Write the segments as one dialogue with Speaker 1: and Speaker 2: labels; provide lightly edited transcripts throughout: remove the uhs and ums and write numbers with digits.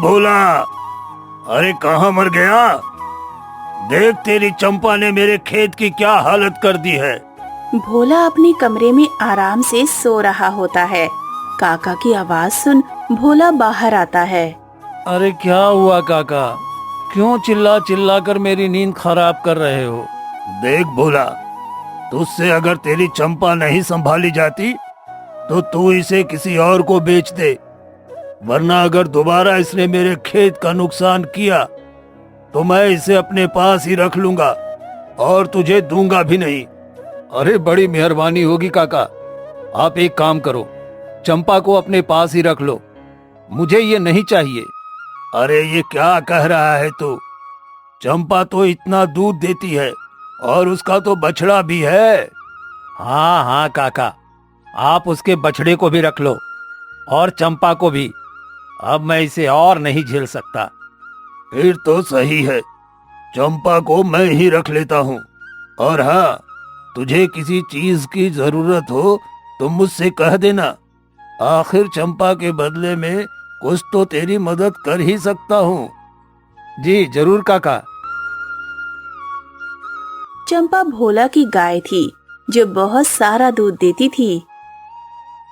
Speaker 1: भोला, अरे कहाँ मर गया? देख तेरी चंपा ने मेरे खेत की क्या हालत कर दी है।
Speaker 2: भोला अपने कमरे में आराम से सो रहा होता है। काका की आवाज सुन भोला बाहर आता है।
Speaker 3: अरे क्या हुआ काका, क्यों चिल्ला चिल्ला कर मेरी नींद खराब कर रहे हो?
Speaker 1: देख भोला, तुझसे अगर तेरी चंपा नहीं संभाली जाती तो तू इसे किसी और को बेच दे, वरना अगर दोबारा इसने मेरे खेत का नुकसान किया तो मैं इसे अपने पास ही रख लूंगा और तुझे दूंगा भी नहीं।
Speaker 3: अरे बड़ी मेहरबानी होगी काका, आप एक काम करो, चंपा को अपने पास ही रख लो, मुझे ये नहीं चाहिए।
Speaker 1: अरे ये क्या कह रहा है तू? चंपा तो इतना दूध देती है और उसका तो बछड़ा भी है।
Speaker 3: हाँ हाँ काका, आप उसके बछड़े को भी रख लो और चंपा को भी। अब मैं इसे और नहीं झेल सकता।
Speaker 1: फिर तो सही है, चंपा को मैं ही रख लेता हूँ। और हाँ, तुझे किसी चीज की जरूरत हो तो मुझसे कह देना, आखिर चंपा के बदले में कुछ तो तेरी मदद कर ही सकता हूँ।
Speaker 3: जी जरूर काका।
Speaker 2: चंपा भोला की गाय थी जो बहुत सारा दूध देती थी।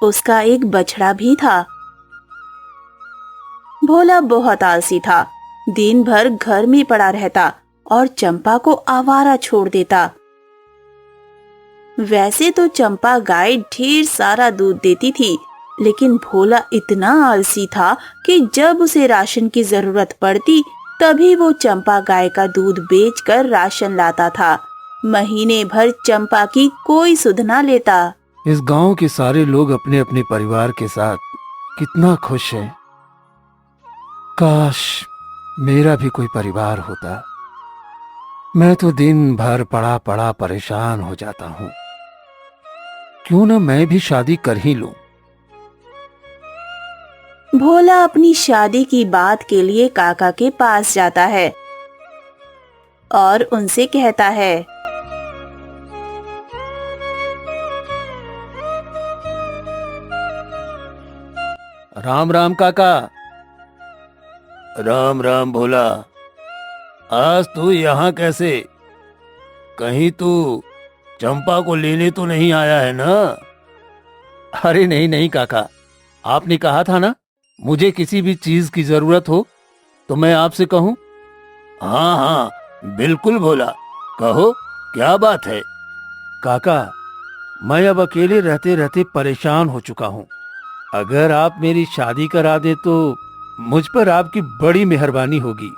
Speaker 2: उसका एक बछड़ा भी था। भोला बहुत आलसी था, दिन भर घर में पड़ा रहता और चंपा को आवारा छोड़ देता। वैसे तो चंपा गाय ढेर सारा दूध देती थी, लेकिन भोला इतना आलसी था कि जब उसे राशन की जरूरत पड़ती तभी वो चंपा गाय का दूध बेचकर राशन लाता था। महीने भर चंपा की कोई सुध ना लेता।
Speaker 3: इस गांव के सारे लोग अपने अपने परिवार के साथ कितना खुश हैं। काश मेरा भी कोई परिवार होता। मैं तो दिन भर पड़ा पड़ा परेशान हो जाता हूँ। क्यों ना मैं भी शादी कर ही लूं।
Speaker 2: भोला अपनी शादी की बात के लिए काका के पास जाता है और उनसे कहता है,
Speaker 3: राम राम काका।
Speaker 1: राम राम भोला, आज तू यहाँ कैसे? कहीं तू चंपा को लेने तो नहीं आया है ना?
Speaker 3: अरे नहीं नहीं काका, आपने कहा था ना मुझे किसी भी चीज की जरूरत हो तो मैं आपसे कहूं।
Speaker 1: हाँ हाँ बिल्कुल भोला, कहो क्या बात है?
Speaker 3: काका, मैं अब अकेले रहते रहते परेशान हो चुका हूँ। अगर आप मेरी शादी करा दे तो मुझ पर आपकी बड़ी मेहरबानी होगी।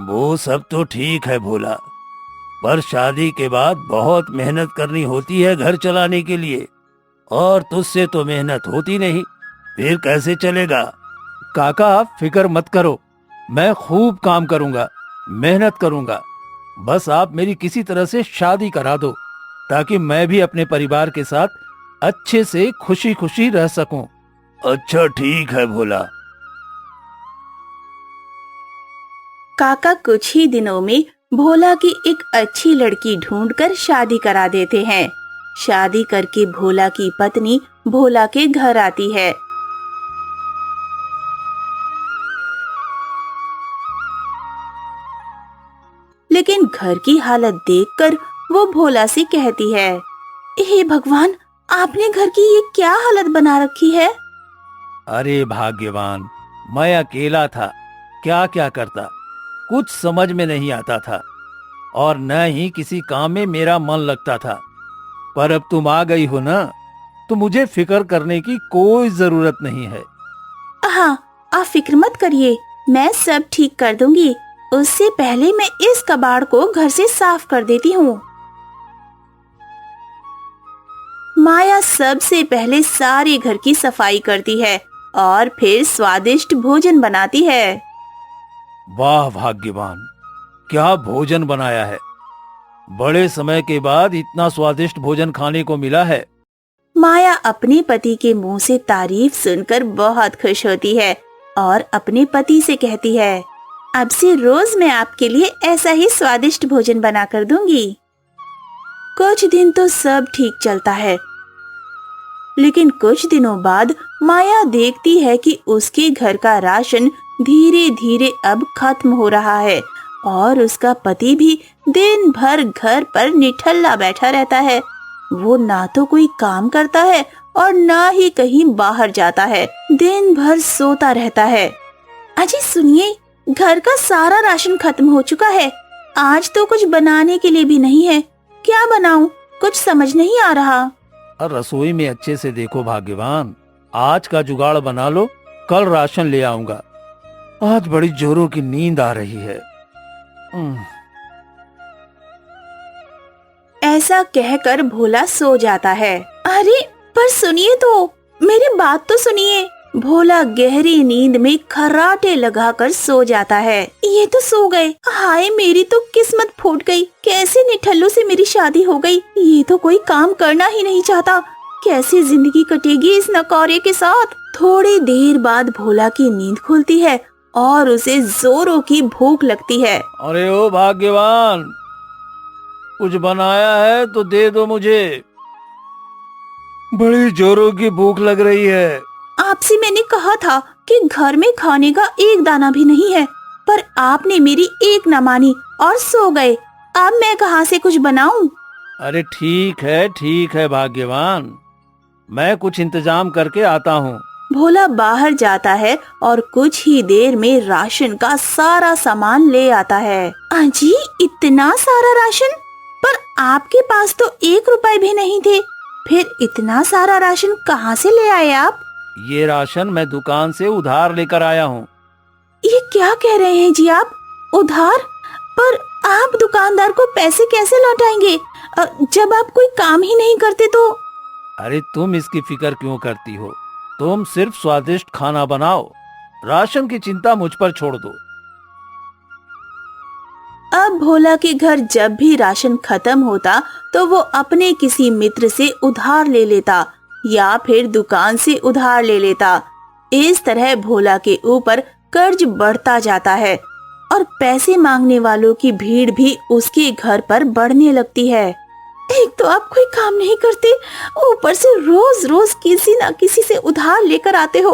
Speaker 1: वो सब तो ठीक है भोला, पर शादी के बाद बहुत मेहनत करनी होती है घर चलाने के लिए, और तुझसे तो मेहनत होती नहीं, फिर कैसे चलेगा?
Speaker 3: काका आप फिक्र मत करो, मैं खूब काम करूंगा, मेहनत करूंगा। बस आप मेरी किसी तरह से शादी करा दो ताकि मैं भी अपने परिवार के साथ अच्छे से खुशी खुशी रह सकूं।
Speaker 1: अच्छा ठीक है भोला।
Speaker 2: काका कुछ ही दिनों में भोला की एक अच्छी लड़की ढूंढकर शादी करा देते हैं। शादी करके भोला की पत्नी भोला के घर आती है। लेकिन घर की हालत देखकर वो भोला से कहती है, हे भगवान, आपने घर की ये क्या हालत बना रखी है?
Speaker 3: अरे भाग्यवान, मैं अकेला था, क्या क्या करता, कुछ समझ में नहीं आता था और न ही किसी काम में मेरा मन लगता था। पर अब तुम आ गई हो ना, तो मुझे फिक्र करने की कोई जरूरत नहीं है।
Speaker 2: हाँ, आप फिक्र मत करिए, मैं सब ठीक कर दूंगी। उससे पहले मैं इस कबाड़ को घर से साफ कर देती हूँ। माया सबसे पहले सारे घर की सफाई करती है और फिर स्वादिष्ट भोजन बनाती है।
Speaker 3: वाह भाग्यवान, क्या भोजन बनाया है! बड़े समय के बाद इतना स्वादिष्ट भोजन खाने को मिला है।
Speaker 2: माया अपने पति के मुंह से तारीफ सुनकर बहुत खुश होती है और अपने पति से कहती है, अब से रोज मैं आपके लिए ऐसा ही स्वादिष्ट भोजन बनाकर दूंगी। कुछ दिन तो सब ठीक चलता है, लेकिन कुछ दिनों बाद माया देखती है कि उसके घर का राशन धीरे धीरे अब खत्म हो रहा है और उसका पति भी दिन भर घर पर निठल्ला बैठा रहता है। वो ना तो कोई काम करता है और ना ही कहीं बाहर जाता है, दिन भर सोता रहता है। अजी सुनिए, घर का सारा राशन खत्म हो चुका है। आज तो कुछ बनाने के लिए भी नहीं है। क्या बनाऊं? कुछ समझ नहीं आ रहा।
Speaker 3: और रसोई में अच्छे से देखो भाग्यवान, आज का जुगाड़ बना लो, कल राशन ले आऊंगा। आज बड़ी जोरों की नींद आ रही है।
Speaker 2: ऐसा कहकर भोला सो जाता है। अरे पर सुनिए तो, मेरी बात तो सुनिए। भोला गहरी नींद में खर्राटे लगाकर सो जाता है। ये तो सो गए। हाय, मेरी तो किस्मत फूट गई। कैसे निठल्लू से मेरी शादी हो गई। ये तो कोई काम करना ही नहीं चाहता। कैसे जिंदगी कटेगी इस नकारे के साथ। थोड़ी देर बाद भोला की नींद खुलती है और उसे जोरों की भूख लगती है।
Speaker 3: अरे ओ भाग्यवान, कुछ बनाया है तो दे दो मुझे, बड़ी जोरों की भूख लग रही है।
Speaker 2: आपसे मैंने कहा था कि घर में खाने का एक दाना भी नहीं है, पर आपने मेरी एक न मानी और सो गए। अब मैं कहाँ से कुछ बनाऊं?
Speaker 3: अरे ठीक है भाग्यवान, मैं कुछ इंतजाम करके आता हूँ।
Speaker 2: भोला बाहर जाता है और कुछ ही देर में राशन का सारा सामान ले आता है। अजी, इतना सारा राशन? पर आपके पास तो 1 रुपए भी नहीं थे। फिर इतना सारा राशन कहाँ से ले आए आप?
Speaker 3: ये राशन मैं दुकान से उधार लेकर आया हूँ।
Speaker 2: ये क्या कह रहे हैं जी आप? उधार? पर आप दुकानदार को पैसे कैसे लौटाएंगे जब आप कोई काम ही नहीं करते तो?
Speaker 3: अरे तुम इसकी फिक्र क्यों करती हो? तुम सिर्फ स्वादिष्ट खाना बनाओ, राशन की चिंता मुझ पर छोड़ दो।
Speaker 2: अब भोला के घर जब भी राशन खत्म होता तो वो अपने किसी मित्र से उधार ले लेता या फिर दुकान से उधार ले लेता। इस तरह भोला के ऊपर कर्ज बढ़ता जाता है और पैसे मांगने वालों की भीड़ भी उसके घर पर बढ़ने लगती है। एक तो आप कोई काम नहीं करते, ऊपर से रोज रोज किसी न किसी से उधार लेकर आते हो।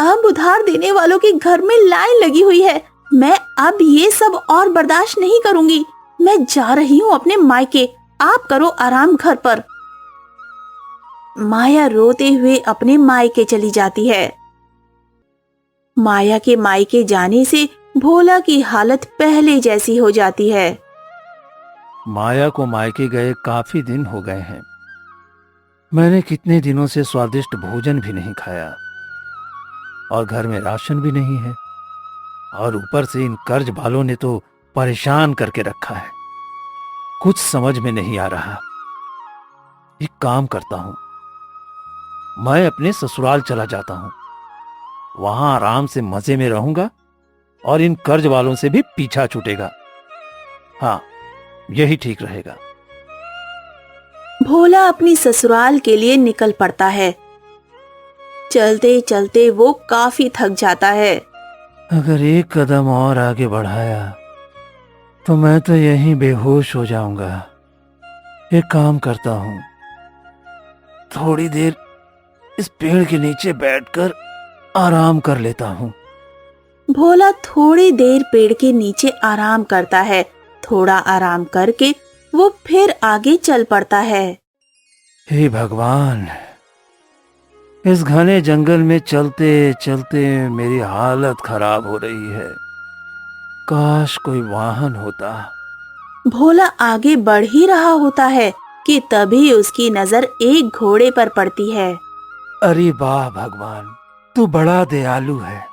Speaker 2: अब उधार देने वालों के घर में लाइन लगी हुई है। मैं अब ये सब और बर्दाश्त नहीं करूंगी। मैं जा रही हूँ अपने मायके। आप करो आराम घर पर। माया रोते हुए अपने मायके चली जाती है। माया के मायके जाने से भोला की हालत पहले जैसी हो जाती है।
Speaker 3: माया को मायके गए काफी दिन हो गए हैं। मैंने कितने दिनों से स्वादिष्ट भोजन भी नहीं खाया और घर में राशन भी नहीं है, और ऊपर से इन कर्ज वालों ने तो परेशान करके रखा है। कुछ समझ में नहीं आ रहा। एक काम करता हूं, मैं अपने ससुराल चला जाता हूं। वहां आराम से मजे में रहूंगा और इन कर्ज वालों से भी पीछा छूटेगा। हाँ, यही ठीक रहेगा।
Speaker 2: भोला अपनी ससुराल के लिए निकल पड़ता है। चलते चलते वो काफी थक जाता है।
Speaker 3: अगर एक कदम और आगे बढ़ाया तो मैं तो यहीं बेहोश हो जाऊंगा। एक काम करता हूं, थोड़ी देर इस पेड़ के नीचे बैठकर आराम कर लेता हूं।
Speaker 2: भोला थोड़ी देर पेड़ के नीचे आराम करता है। थोड़ा आराम करके वो फिर आगे चल पड़ता है।
Speaker 3: हे भगवान, इस घने जंगल में चलते चलते मेरी हालत खराब हो रही है। काश कोई वाहन होता।
Speaker 2: भोला आगे बढ़ ही रहा होता है कि तभी उसकी नजर एक घोड़े पर पड़ती है।
Speaker 3: अरे वाह भगवान, तू बड़ा दयालु है।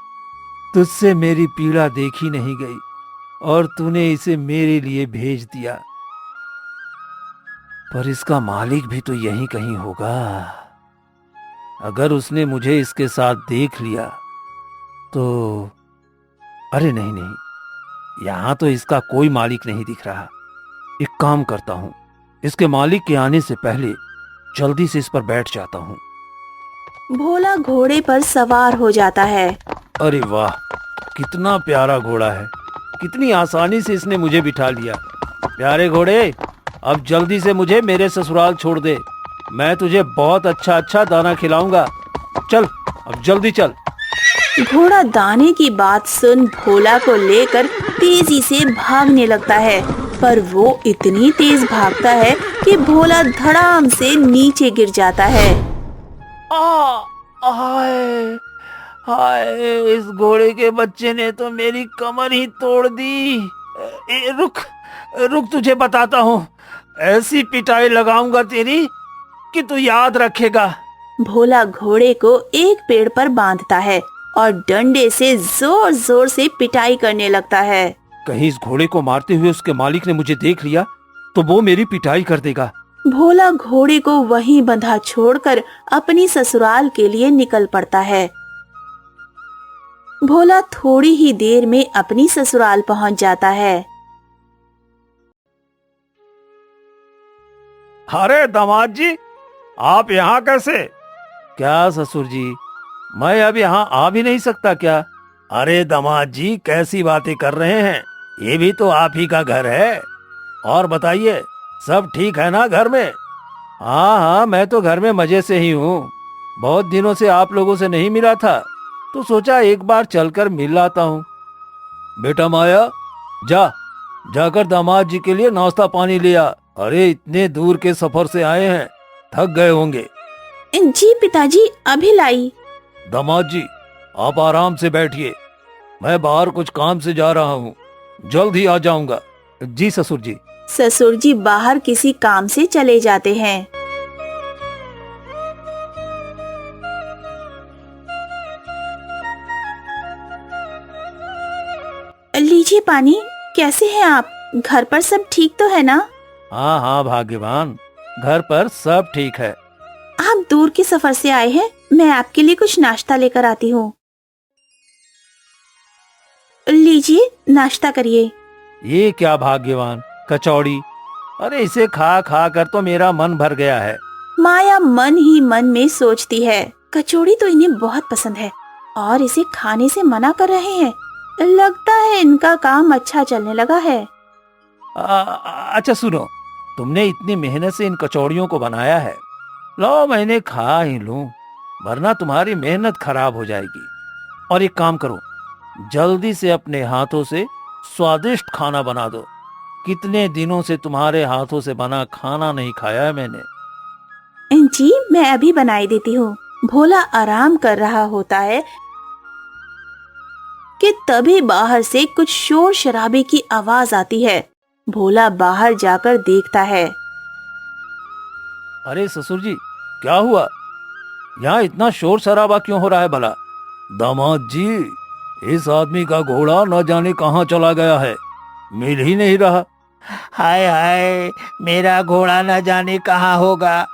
Speaker 3: तुझसे मेरी पीड़ा देखी नहीं गई और तूने इसे मेरे लिए भेज दिया। पर इसका मालिक भी तो यहीं कहीं होगा। अगर उसने मुझे इसके साथ देख लिया तो... अरे नहीं, यहां तो इसका कोई मालिक नहीं दिख रहा। एक काम करता हूं, इसके मालिक के आने से पहले जल्दी से इस पर बैठ जाता हूं।
Speaker 2: भोला घोड़े पर सवार हो जाता है।
Speaker 3: अरे वाह, कितना प्यारा घोड़ा है। कितनी आसानी से इसने मुझे बिठा लिया। प्यारे घोड़े, अब जल्दी से मुझे मेरे ससुराल छोड़ दे। मैं तुझे बहुत अच्छा अच्छा दाना खिलाऊंगा। चल, अब जल्दी चल।
Speaker 2: घोड़ा दाने की बात सुन भोला को लेकर तेजी से भागने लगता है, पर वो इतनी तेज भागता है कि भोला धड़ाम से नीचे गिर जाता है।
Speaker 3: हाय हाय, इस घोड़े के बच्चे ने तो मेरी कमर ही तोड़ दी। रुक रुक, तुझे बताता हूँ, ऐसी पिटाई लगाऊंगा तेरी कि तू याद रखेगा।
Speaker 2: भोला घोड़े को एक पेड़ पर बांधता है और डंडे से जोर जोर से पिटाई करने लगता है।
Speaker 3: कहीं इस घोड़े को मारते हुए उसके मालिक ने मुझे देख लिया तो वो मेरी पिटाई कर देगा।
Speaker 2: भोला घोड़े को वहीं बंधा छोड़कर अपनी ससुराल के लिए निकल पड़ता है। भोला थोड़ी ही देर में अपनी ससुराल पहुंच जाता है।
Speaker 3: अरे दामाद जी, आप यहाँ कैसे? क्या ससुर जी, मैं अब यहाँ आ भी नहीं सकता क्या? अरे दामाद जी, कैसी बातें कर रहे हैं, ये भी तो आप ही का घर है। और बताइए, सब ठीक है ना घर में? हाँ हाँ, मैं तो घर में मजे से ही हूँ। बहुत दिनों से आप लोगों से नहीं मिला था तो सोचा एक बार चलकर मिल आता हूँ। बेटा माया, जाकर दामाद जी के लिए नाश्ता पानी लिया। अरे इतने दूर के सफर से आए हैं, थक गए होंगे।
Speaker 2: जी पिताजी, अभी लाई।
Speaker 3: दामाद जी, आप आराम से बैठिए, मैं बाहर कुछ काम से जा रहा हूँ, जल्द ही आ जाऊंगा। जी ससुर जी।
Speaker 2: ससुर जी बाहर किसी काम से चले जाते हैं। लीजिए पानी। कैसे हैं आप? घर पर सब ठीक तो है ना?
Speaker 3: हाँ हाँ भाग्यवान, घर पर सब ठीक है।
Speaker 2: आप दूर के सफर से आए हैं, मैं आपके लिए कुछ नाश्ता लेकर आती हूँ। लीजिए, नाश्ता करिए।
Speaker 3: ये क्या भाग्यवान, कचौड़ी? अरे इसे खा खा कर तो मेरा मन भर गया है।
Speaker 2: माया मन ही मन में सोचती है, कचौड़ी तो इन्हें बहुत पसंद है और इसे खाने से मना कर रहे हैं। लगता है इनका काम अच्छा चलने लगा है।
Speaker 3: अच्छा सुनो, तुमने इतनी मेहनत से इन कचौड़ियों को बनाया है, लो मैंने खा ही लूं, वरना तुम्हारी मेहनत खराब हो जाएगी। और एक काम करो, जल्दी से अपने हाथों से स्वादिष्ट खाना बना दो। कितने दिनों से तुम्हारे हाथों से बना खाना नहीं खाया है मैंने।
Speaker 2: जी, मैं अभी बनाई देती हूँ। भोला आराम कर रहा होता है कि तभी बाहर से कुछ शोर शराबे की आवाज आती है। भोला बाहर जाकर देखता है।
Speaker 3: अरे ससुर जी, क्या हुआ? यहाँ इतना शोर शराबा क्यों हो रहा है भला? दामाद जी, इस आदमी का घोड़ा न जाने कहाँ चला गया है, मिल ही नहीं रहा। हाय हाय, मेरा घोड़ा न जाने कहाँ होगा,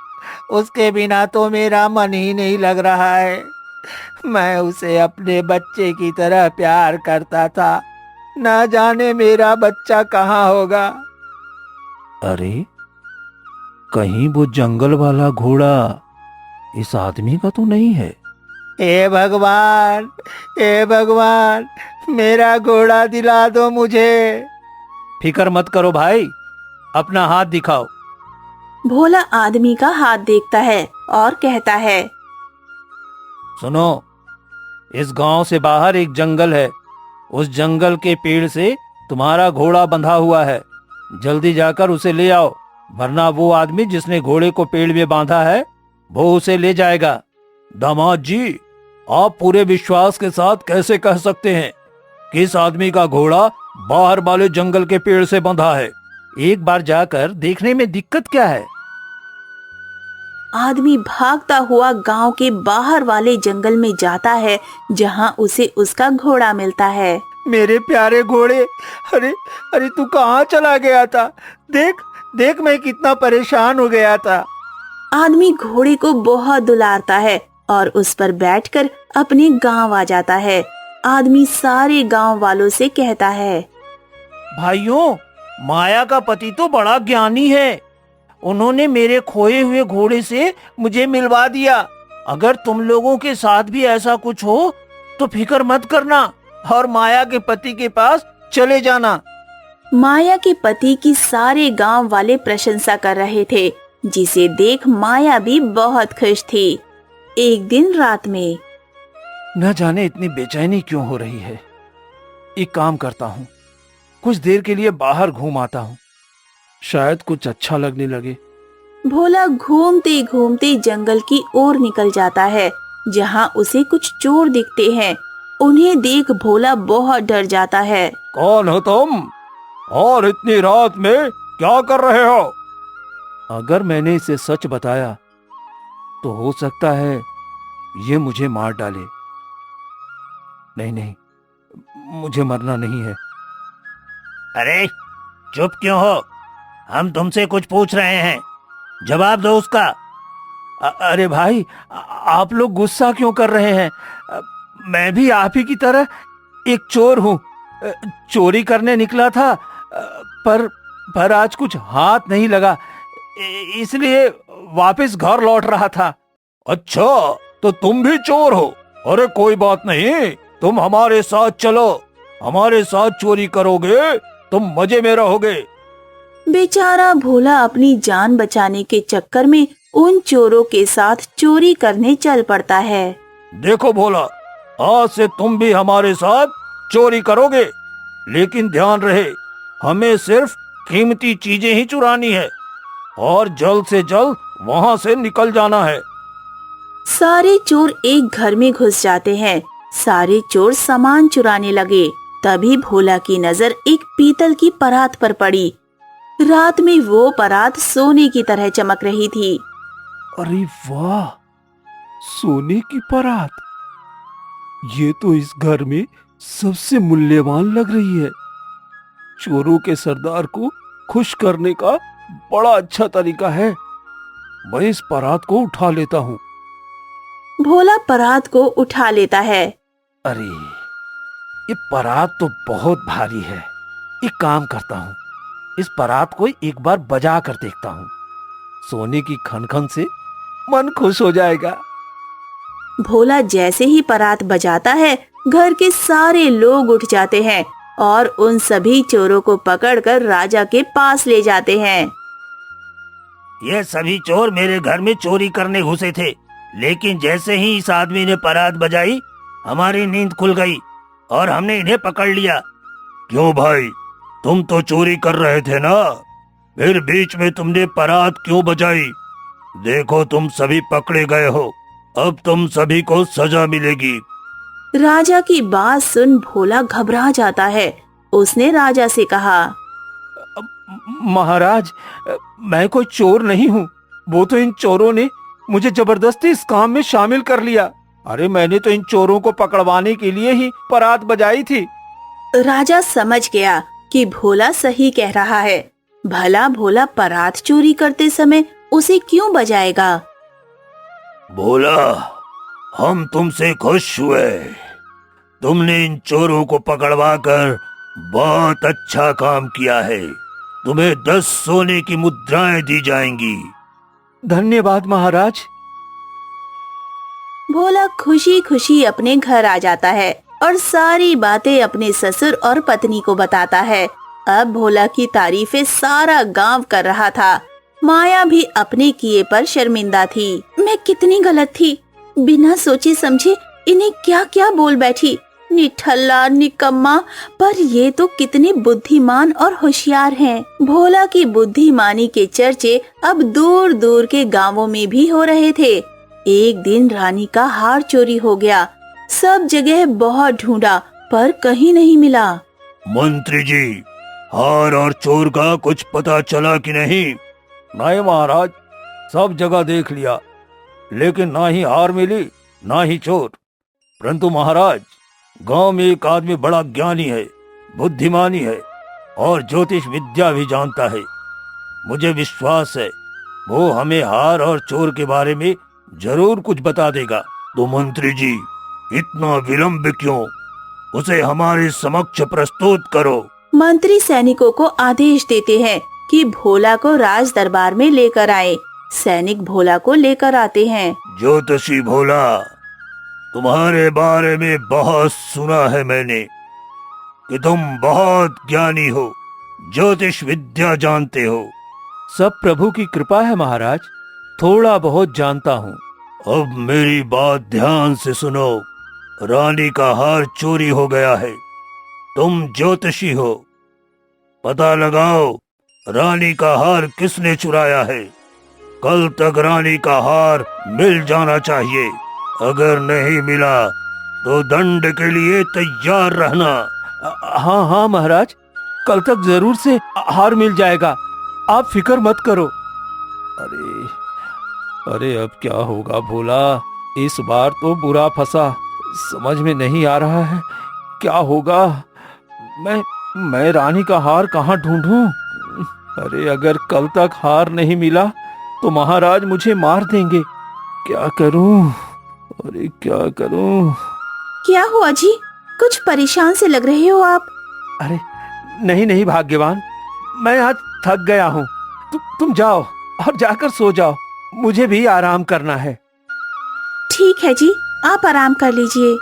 Speaker 3: उसके बिना तो मेरा मन ही नहीं लग रहा है। मैं उसे अपने बच्चे की तरह प्यार करता था, न जाने मेरा बच्चा कहाँ होगा। अरे कहीं वो जंगल वाला घोड़ा इस आदमी का तो नहीं है? हे भगवान, हे भगवान, मेरा घोड़ा दिला दो मुझे। फिकर मत करो भाई, अपना हाथ दिखाओ।
Speaker 2: भोला आदमी का हाथ देखता है और कहता है,
Speaker 3: सुनो, इस गांव से बाहर एक जंगल है, उस जंगल के पेड़ से तुम्हारा घोड़ा बंधा हुआ है, जल्दी जाकर उसे ले आओ, वरना वो आदमी जिसने घोड़े को पेड़ में बांधा है वो उसे ले जाएगा। दामाद जी, आप पूरे विश्वास के साथ कैसे कह सकते हैं कि इस आदमी का घोड़ा बाहर वाले जंगल के पेड़ से बंधा है? एक बार जाकर देखने में दिक्कत क्या है?
Speaker 2: आदमी भागता हुआ गांव के बाहर वाले जंगल में जाता है, जहां उसे उसका घोड़ा मिलता है।
Speaker 3: मेरे प्यारे घोड़े, अरे अरे तू कहाँ चला गया था? देख देख, मैं कितना परेशान हो गया था।
Speaker 2: आदमी घोड़े को बहुत दुलारता है और उस पर बैठकर अपने गांव आ जाता है। आदमी सारे गांव वालों से कहता है,
Speaker 3: भाइयों, माया का पति तो बड़ा ज्ञानी है, उन्होंने मेरे खोए हुए घोड़े से मुझे मिलवा दिया। अगर तुम लोगों के साथ भी ऐसा कुछ हो तो फिक्र मत करना और माया के पति के पास चले जाना।
Speaker 2: माया के पति की सारे गांव वाले प्रशंसा कर रहे थे, जिसे देख माया भी बहुत खुश थी। एक दिन रात में
Speaker 3: न जाने इतनी बेचैनी क्यों हो रही है। एक काम करता हूँ, कुछ देर के लिए बाहर घूम आता हूँ, शायद कुछ अच्छा लगने लगे।
Speaker 2: भोला घूमते घूमते जंगल की ओर निकल जाता है, जहाँ उसे कुछ चोर दिखते हैं। उन्हें देख भोला बहुत डर जाता है।
Speaker 3: कौन हो तुम और इतनी रात में क्या कर रहे हो? अगर मैंने इसे सच बताया तो हो सकता है ये मुझे मार डाले। नहीं नहीं, मुझे मरना नहीं है।
Speaker 1: अरे चुप क्यों हो? हम तुमसे कुछ पूछ रहे हैं, जवाब दो उसका।
Speaker 3: अरे भाई, आप लोग गुस्सा क्यों कर रहे हैं? मैं भी आप ही की तरह एक चोर हूँ। चोरी करने निकला था, पर आज कुछ हाथ नहीं लगा, इसलिए वापस घर लौट रहा था।
Speaker 1: अच्छा, तो तुम भी चोर हो? अरे कोई बात नहीं, तुम हमारे साथ चलो, हमारे साथ चोरी करोगे, तुम मजे में रहोगे।
Speaker 2: बेचारा भोला अपनी जान बचाने के चक्कर में उन चोरों के साथ चोरी करने चल पड़ता है।
Speaker 1: देखो भोला, आज से तुम भी हमारे साथ चोरी करोगे, लेकिन ध्यान रहे, हमें सिर्फ कीमती चीजें ही चुरानी है और जल्द से जल्द वहाँ से निकल जाना है।
Speaker 2: सारे चोर एक घर में घुस जाते हैं। सारे चोर सामान चुराने लगे। तभी भोला की नजर एक पीतल की परात पर पड़ी। रात में वो परात सोने की तरह चमक रही थी।
Speaker 3: अरे वाह, सोने की परात! ये तो इस घर में सबसे मूल्यवान लग रही है। चोरों के सरदार को खुश करने का बड़ा अच्छा तरीका है। मैं इस परात को उठा लेता हूँ।
Speaker 2: भोला परात को उठा लेता है।
Speaker 3: अरे, ये परात तो बहुत भारी है। एक काम करता हूँ, इस परात को एक बार बजा कर देखता हूँ। सोने की खनखन से मन खुश हो जाएगा।
Speaker 2: भोला जैसे ही परात बजाता है, घर के सारे लोग उठ जाते हैं और उन सभी चोरों को पकड़कर राजा के पास ले जाते हैं।
Speaker 1: ये सभी चोर मेरे घर में चोरी करने घुसे थे, लेकिन जैसे ही इस आदमी ने परात बजाई, हमारी नींद खुल गई और हमने इन्हें पकड़ लिया। क्यों भाई, तुम तो चोरी कर रहे थे ना, फिर बीच में तुमने परात क्यों बजाई? देखो, तुम सभी पकड़े गए हो, अब तुम सभी को सजा मिलेगी।
Speaker 2: राजा की बात सुन भोला घबरा जाता है। उसने राजा से कहा,
Speaker 3: महाराज, मैं कोई चोर नहीं हूँ। वो तो इन चोरों ने मुझे जबरदस्ती इस काम में शामिल कर लिया। अरे, मैंने तो इन चोरों को पकड़वाने के लिए ही परात बजाई थी।
Speaker 2: राजा समझ गया कि भोला सही कह रहा है। भला भोला परात चोरी करते समय उसे क्यों बजाएगा?
Speaker 1: भोला, हम तुमसे खुश हुए। तुमने इन चोरों को पकड़वाकर बहुत अच्छा काम किया है। तुम्हें 10 सोने की मुद्राएं दी जाएंगी।
Speaker 3: धन्यवाद महाराज।
Speaker 2: भोला खुशी खुशी अपने घर आ जाता है और सारी बातें अपने ससुर और पत्नी को बताता है। अब भोला की तारीफें सारा गांव कर रहा था। माया भी अपने किए पर शर्मिंदा थी। मैं कितनी गलत थी, बिना सोचे समझे इन्हें क्या क्या बोल बैठी। निठल्ला, निकम्मा, पर ये तो कितने बुद्धिमान और होशियार हैं। भोला की बुद्धिमानी के चर्चे अब दूर दूर के गांवों में भी हो रहे थे। एक दिन रानी का हार चोरी हो गया। सब जगह बहुत ढूंढा पर कहीं नहीं मिला।
Speaker 1: मंत्री जी, हार और चोर का कुछ पता चला कि नहीं?
Speaker 3: नहीं महाराज, सब जगह देख लिया, लेकिन ना ही हार मिली ना ही चोर। परंतु महाराज, गांव में एक आदमी बड़ा ज्ञानी है, बुद्धिमानी है और ज्योतिष विद्या भी जानता है। मुझे विश्वास है वो हमें हार और चोर के बारे में जरूर कुछ बता देगा।
Speaker 1: तो मंत्री जी, इतना विलंब क्यों? उसे हमारे समक्ष प्रस्तुत करो।
Speaker 2: मंत्री सैनिकों को आदेश देते हैं कि भोला को राज दरबार में लेकर आए। सैनिक भोला को लेकर आते हैं।
Speaker 1: ज्योतिषी भोला, तुम्हारे बारे में बहुत सुना है मैंने कि तुम बहुत ज्ञानी हो, ज्योतिष विद्या जानते हो।
Speaker 3: सब प्रभु की कृपा है महाराज, थोड़ा बहुत जानता हूँ।
Speaker 1: अब मेरी बात ध्यान से सुनो। रानी का हार चोरी हो गया है। तुम ज्योतिषी हो, पता लगाओ रानी का हार किसने चुराया है। कल तक रानी का हार मिल जाना चाहिए। अगर नहीं मिला तो दंड के लिए तैयार रहना।
Speaker 3: हाँ हाँ महाराज, कल तक जरूर से हार मिल जाएगा, आप फिक्र मत करो। अरे अरे अब क्या होगा भोला, इस बार तो बुरा फंसा, समझ में नहीं आ रहा है क्या होगा। मैं रानी का हार कहाँ ढूंढूं? अरे अगर कल तक हार नहीं मिला तो महाराज मुझे मार देंगे। क्या करूं? अरे क्या करूं?
Speaker 2: क्या हुआ जी, कुछ परेशान से लग रहे हो आप।
Speaker 3: अरे नहीं नहीं भाग्यवान, मैं आज थक गया हूँ। तुम जाओ और जाकर सो जाओ, मुझे भी आराम करना है।
Speaker 2: ठीक है जी, आप आराम कर लीजिए।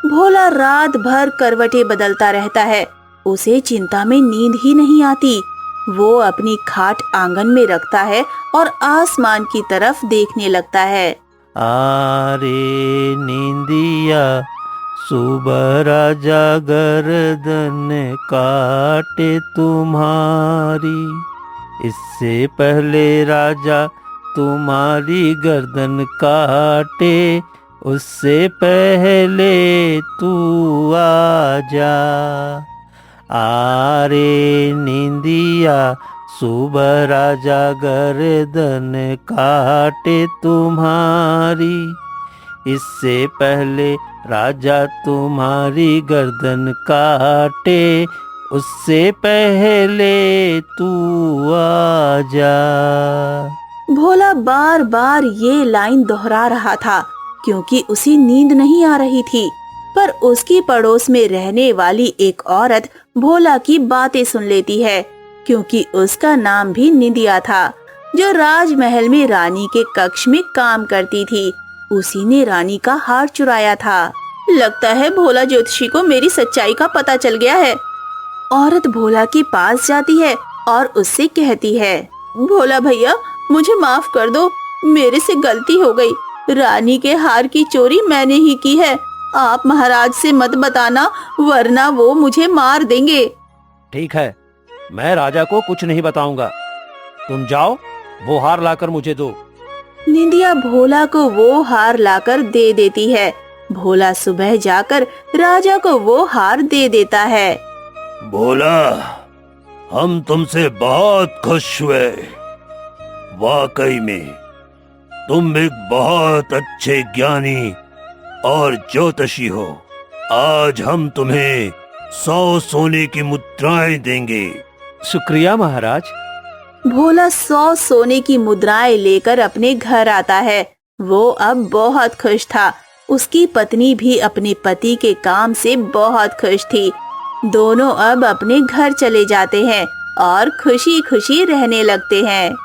Speaker 2: भोला रात भर करवटें बदलता रहता है, उसे चिंता में नींद ही नहीं आती। वो अपनी खाट आंगन में रखता है और आसमान की तरफ देखने लगता है।
Speaker 3: आरे नींदिया सुबह राजा गर्दन काटे तुम्हारी, इससे पहले राजा तुम्हारी गर्दन काटे, उससे पहले तू आजा। आरे नींदिया सुबह राजा गर्दन काटे तुम्हारी, इससे पहले राजा तुम्हारी गर्दन काटे, उससे पहले तू आजा।
Speaker 2: भोला बार बार ये लाइन दोहरा रहा था क्योंकि उसे नींद नहीं आ रही थी। पर उसकी पड़ोस में रहने वाली एक औरत भोला की बातें सुन लेती है, क्योंकि उसका नाम भी निंदिया था, जो राजमहल में रानी के कक्ष में काम करती थी। उसी ने रानी का हार चुराया था। लगता है भोला ज्योतिषी को मेरी सच्चाई का पता चल गया है। औरत भोला के पास जाती है और उससे कहती है, भोला भैया मुझे माफ कर दो, मेरे से गलती हो गई। रानी के हार की चोरी मैंने ही की है। आप महाराज से मत बताना, वरना वो मुझे मार देंगे।
Speaker 3: ठीक है, मैं राजा को कुछ नहीं बताऊंगा। तुम जाओ, वो हार लाकर मुझे दो।
Speaker 2: निंदिया भोला को वो हार लाकर दे देती है। भोला सुबह जाकर राजा को वो हार दे देता है।
Speaker 1: भोला, हम तुमसे बहुत खुश हुए। वाकई में तुम एक बहुत अच्छे ज्ञानी और ज्योतिषी हो। आज हम तुम्हें 100 सोने की मुद्राएं देंगे।
Speaker 3: शुक्रिया महाराज।
Speaker 2: भोला 100 सोने की मुद्राएं लेकर अपने घर आता है। वो अब बहुत खुश था। उसकी पत्नी भी अपने पति के काम से बहुत खुश थी। दोनों अब अपने घर चले जाते हैं और खुशी खुशी रहने लगते हैं।